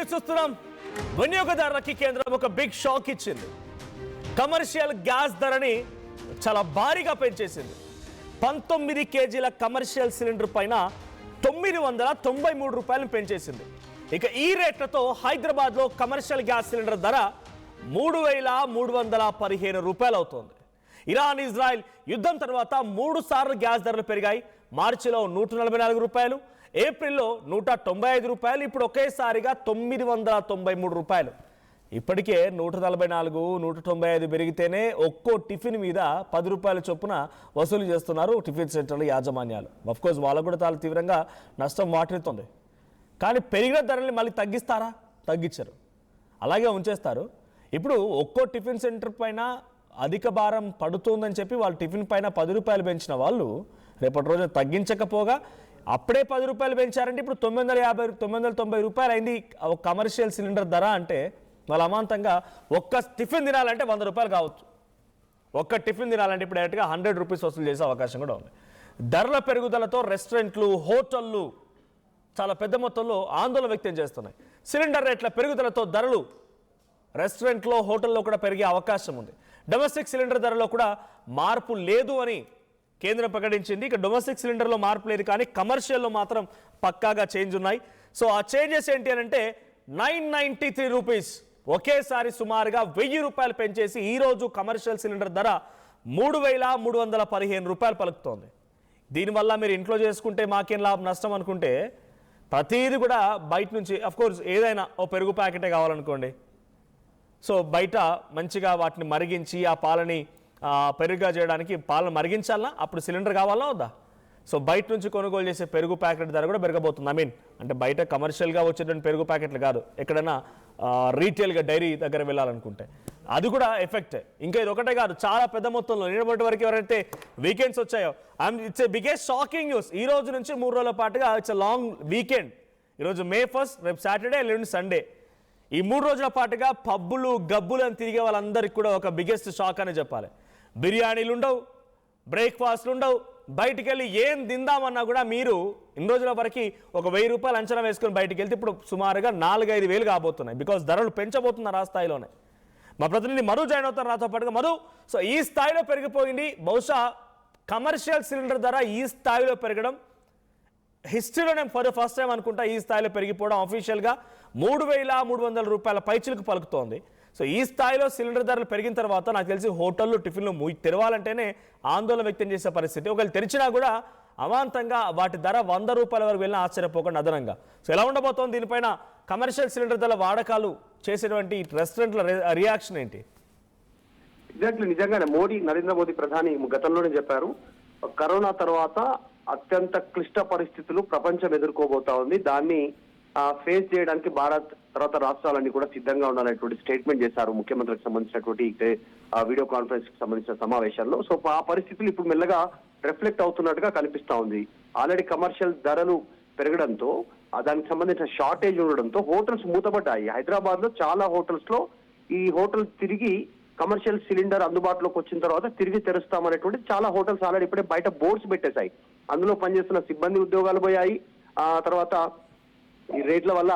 News చూస్తున్నాం. వినియోగదారులకి కేంద్రం ఒక బిగ్ షాక్ ఇచ్చింది. కమర్షియల్ గ్యాస్ ధరని చాలా భారీగా పెంచేసింది. 19 కేజీల కమర్షియల్ సిలిండర్ పైన 993 రూపాయలను పెంచేసింది. ఇక ఈ రేట్లతో హైదరాబాద్లో కమర్షియల్ గ్యాస్ సిలిండర్ ధర 3,315 రూపాయలు అవుతోంది. ఇరాన్ ఇజ్రాయెల్ యుద్ధం తర్వాత 3 సార్లు గ్యాస్ ధరలు పెరిగాయి. మార్చిలో 144 రూపాయలు, ఏప్రిల్లో 195 రూపాయలు, ఇప్పుడు ఒకేసారిగా 993 రూపాయలు. ఇప్పటికే 144, 195 పెరిగితేనే ఒక్కో టిఫిన్ మీద 10 రూపాయల చొప్పున వసూలు చేస్తున్నారు టిఫిన్ సెంటర్ల యాజమాన్యాలు. అఫ్కోర్స్ వాళ్ళకు కూడా చాలా తీవ్రంగా నష్టం వాటిల్లుతుంది. కానీ పెరిగిన ధరల్ని మళ్ళీ తగ్గిస్తారా? తగ్గించరు, అలాగే ఉంచేస్తారు. ఇప్పుడు ఒక్కో టిఫిన్ సెంటర్ పైన అధిక భారం పడుతుందని చెప్పి వాళ్ళు టిఫిన్ పైన 10 రూపాయలు పెంచిన వాళ్ళు రేపటి రోజు తగ్గించకపోగా అప్పుడే 10 రూపాయలు పెంచారంటే ఇప్పుడు 990 రూపాయలు అయింది ఒక కమర్షియల్ సిలిండర్ ధర. అంటే వాళ్ళు అమాంతంగా ఒక్క టిఫిన్ తినాలంటే 100 రూపాయలు కావచ్చు. ఒక్క టిఫిన్ తినాలంటే ఇప్పుడు డైరెక్ట్గా 100 రూపీస్ వసూలు చేసే అవకాశం కూడా ఉంది. ధరల పెరుగుదలతో రెస్టారెంట్లు, హోటళ్ళు చాలా పెద్ద మొత్తంలో ఆందోళన వ్యక్తం చేస్తున్నాయి. సిలిండర్ రేట్ల పెరుగుదలతో ధరలు రెస్టారెంట్లో, హోటల్లో కూడా పెరిగే అవకాశం ఉంది. డొమెస్టిక్ సిలిండర్ ధరలో కూడా మార్పు లేదు అని కేంద్రం ప్రకటించింది. ఇక డొమెస్టిక్ సిలిండర్లో మార్పు లేదు, కానీ కమర్షియల్లో మాత్రం పక్కాగా చేంజ్ ఉన్నాయి. సో ఆ చేంజెస్ ఏంటి అని అంటే 993 రూపీస్ ఒకేసారి సుమారుగా 1000 రూపాయలు పెంచేసి ఈరోజు కమర్షియల్ సిలిండర్ ధర 3,315 రూపాయలు పలుకుతోంది. దీనివల్ల మీరు ఇంట్లో చేసుకుంటే మాకేం లాభం నష్టం అనుకుంటే ప్రతిదీ కూడా బయట నుంచి, అఫ్కోర్స్ ఏదైనా ఓ పెరుగు ప్యాకెటే కావాలనుకోండి, సో బయట మంచిగా వాటిని మరిగించి ఆ పాలని పెరుగుగా చేయడానికి పాలను మరిగించాలా, అప్పుడు సిలిండర్ కావాలా వద్దా? సో బయట నుంచి కొనుగోలు చేసే పెరుగు ప్యాకెట్ ధర కూడా పెరగబోతుంది. అంటే బయట కమర్షియల్గా వచ్చేటువంటి పెరుగు ప్యాకెట్లు కాదు, ఎక్కడైనా రీటైల్గా డైరీ దగ్గర వెళ్ళాలనుకుంటే అది కూడా ఎఫెక్ట్. ఇంకా ఇది ఒకటే కాదు, చాలా పెద్ద మొత్తంలో నిన్నటి వరకు ఎవరైతే వీకెండ్స్ వచ్చాయో it's a biggest shocking news. ఈ రోజు నుంచి 3 రోజుల పాటుగా ఇట్స్ ఎ లాంగ్ వీకెండ్. ఈరోజు May 1, రేపు సాటర్డే, ఎల్లుండి సండే. ఈ 3 రోజుల పాటుగా పబ్బులు, గబ్బులు అని తిరిగే వాళ్ళందరికీ కూడా ఒక బిగ్గెస్ట్ షాక్ అని చెప్పాలి. బిర్యానీలు ఉండవు, బ్రేక్ఫాస్ట్లు ఉండవు, బయటికి వెళ్ళి ఏం తిందామన్నా కూడా మీరు ఇన్ని రోజుల వరకు ఒక 1000 రూపాయలు అంచనా వేసుకొని బయటికి వెళ్తే ఇప్పుడు సుమారుగా 4-5 వేలు కాబోతున్నాయి. బికాస్ ధరలు పెంచబోతున్నారు ఆ స్థాయిలోనే. మా ప్రతినిధి మధు జాయిన్ అవుతారు నాతో పాటుగా. మధు, సో ఈ స్థాయిలో పెరిగిపోయింది. బహుశా కమర్షియల్ సిలిండర్ ధర ఈ స్థాయిలో పెరగడం హిస్టరీలోనే ఫర్ ద ఫస్ట్ టైం అనుకుంటా. ఈ స్థాయిలో పెరిగిపోవడం అఫీషియల్గా 3,300 రూపాయల పైచిలకు పలుకుతోంది. సో ఈ స్థాయిలో సిలిండర్ ధరలు పెరిగిన తర్వాత నాకు తెలిసి హోటళ్ళు, టిఫిన్లు తెరవాలంటేనే ఆందోళన వ్యక్తం చేసే పరిస్థితి. ఒకవేళ తెరిచినా కూడా అమాంతంగా వాటి ధర 100 రూపాయల వరకు వెళ్ళినా ఆశ్చర్యపోకుండా అదనంగా. సో ఎలా ఉండబోతోంది దీనిపైన కమర్షియల్ సిలిండర్ ధరల వాడకాలు చేసేటువంటి రెస్టారెంట్ల రియాక్షన్ ఏంటి? ఎగ్జాక్ట్లీ, నిజంగానే నరేంద్ర మోదీ ప్రధాని గతంలోనే చెప్పారు, కరోనా తర్వాత అత్యంత క్లిష్ట పరిస్థితులు ప్రపంచం ఎదుర్కోబోతా ఉంది. దాన్ని ఫేస్ చేయడానికి భారత్ తర్వాత రాష్ట్రాలన్నీ కూడా సిద్ధంగా ఉండాలనేటువంటి స్టేట్మెంట్ చేశారు ముఖ్యమంత్రికి సంబంధించినటువంటి వీడియో కాన్ఫరెన్స్ కి సంబంధించిన సమావేశాల్లో. సో ఆ పరిస్థితులు ఇప్పుడు మెల్లగా రిఫ్లెక్ట్ అవుతున్నట్టుగా కనిపిస్తా ఉంది. ఆల్రెడీ కమర్షియల్ ధరలు పెరగడంతో, దానికి సంబంధించిన షార్టేజ్ ఉండడంతో హోటల్స్ మూతపడ్డాయి. హైదరాబాద్ లో చాలా హోటల్స్ లో ఈ హోటల్ తిరిగి కమర్షియల్ సిలిండర్ అందుబాటులోకి వచ్చిన తర్వాత తిరిగి తెరుస్తామనేటువంటి చాలా హోటల్స్ ఆల్రెడీ ఇప్పుడే బయట బోర్డ్స్ పెట్టేశాయి. అందులో పనిచేస్తున్న సిబ్బంది ఉద్యోగాలు పోయాయి. తర్వాత ఈ రేట్ల వల్ల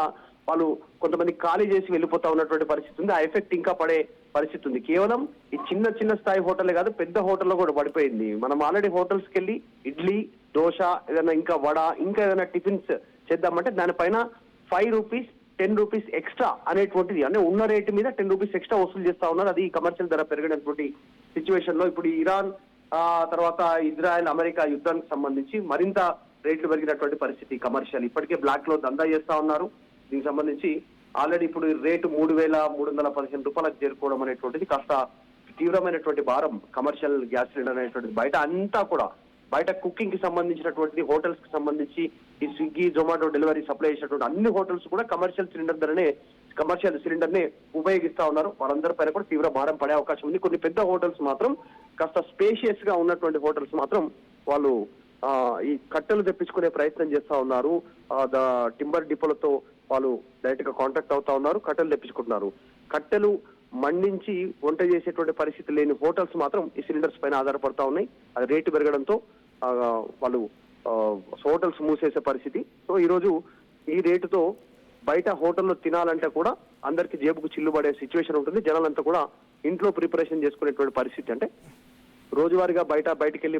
వాళ్ళు కొంతమంది ఖాళీ చేసి వెళ్ళిపోతా ఉన్నటువంటి పరిస్థితి ఉంది. ఆ ఎఫెక్ట్ ఇంకా పడే పరిస్థితి ఉంది. కేవలం ఈ చిన్న స్థాయి హోటలే కాదు, పెద్ద హోటల్లో కూడా పడిపోయింది. మనం ఆల్రెడీ హోటల్స్కి వెళ్ళి ఇడ్లీ, దోశ, ఏదైనా ఇంకా వడ, ఇంకా ఏదైనా టిఫిన్స్ చేద్దామంటే దానిపైన 5 రూపీస్ 10 రూపీస్ ఎక్స్ట్రా అనేటువంటిది, అంటే ఉన్న రేటు మీద 10 రూపీస్ ఎక్స్ట్రా వసూలు చేస్తా ఉన్నారు. అది కమర్షియల్ ధర పెరిగినటువంటి సిచ్యువేషన్ లో ఇప్పుడు ఇరాన్ తర్వాత ఇజ్రాయెల్, అమెరికా యుద్ధానికి సంబంధించి మరింత రేట్లు పెరిగినటువంటి పరిస్థితి. కమర్షియల్ ఇప్పటికే బ్లాక్ లో దందా చేస్తా ఉన్నారు. దీనికి సంబంధించి ఆల్రెడీ ఇప్పుడు రేటు 3,315 రూపాయలకు చేరుకోవడం అనేటువంటిది కాస్త తీవ్రమైనటువంటి భారం కమర్షియల్ గ్యాస్ సిలిండర్ అనేటువంటిది. బయట అంతా కూడా బయట కుకింగ్ కి సంబంధించినటువంటి హోటల్స్ కి సంబంధించి ఈ స్విగ్గీ, జొమాటో డెలివరీ సప్లై చేసినటువంటి అన్ని హోటల్స్ కూడా కమర్షియల్ సిలిండర్ నే ఉపయోగిస్తా ఉన్నారు. వాళ్ళందరి పైన కూడా తీవ్ర భారం పడే అవకాశం ఉంది. కొన్ని పెద్ద హోటల్స్ మాత్రం, కాస్త స్పేషియస్ గా ఉన్నటువంటి హోటల్స్ మాత్రం వాళ్ళు ఈ కట్టెలు తెప్పించుకునే ప్రయత్నం చేస్తా ఉన్నారు. టింబర్ డిపోలతో వాళ్ళు డైరెక్ట్ గా కాంటాక్ట్ అవుతా ఉన్నారు, కట్టెలు తెప్పించుకుంటున్నారు. కట్టెలు మండించి వంట చేసేటువంటి పరిస్థితి లేని హోటల్స్ మాత్రం ఈ సిలిండర్స్ పైన ఆధారపడతా ఉన్నాయి. అది రేటు పెరగడంతో వాళ్ళు హోటల్స్ మూసేసే పరిస్థితి. సో ఈ రోజు ఈ రేటుతో బయట హోటల్లో తినాలంటే కూడా అందరికి జేబుకు చిల్లుబడే సిచ్యువేషన్ ఉంటుంది. జనాలంతా కూడా ఇంట్లో ప్రిపరేషన్ చేసుకునేటువంటి పరిస్థితి. అంటే రోజువారీగా బయటికి వెళ్ళి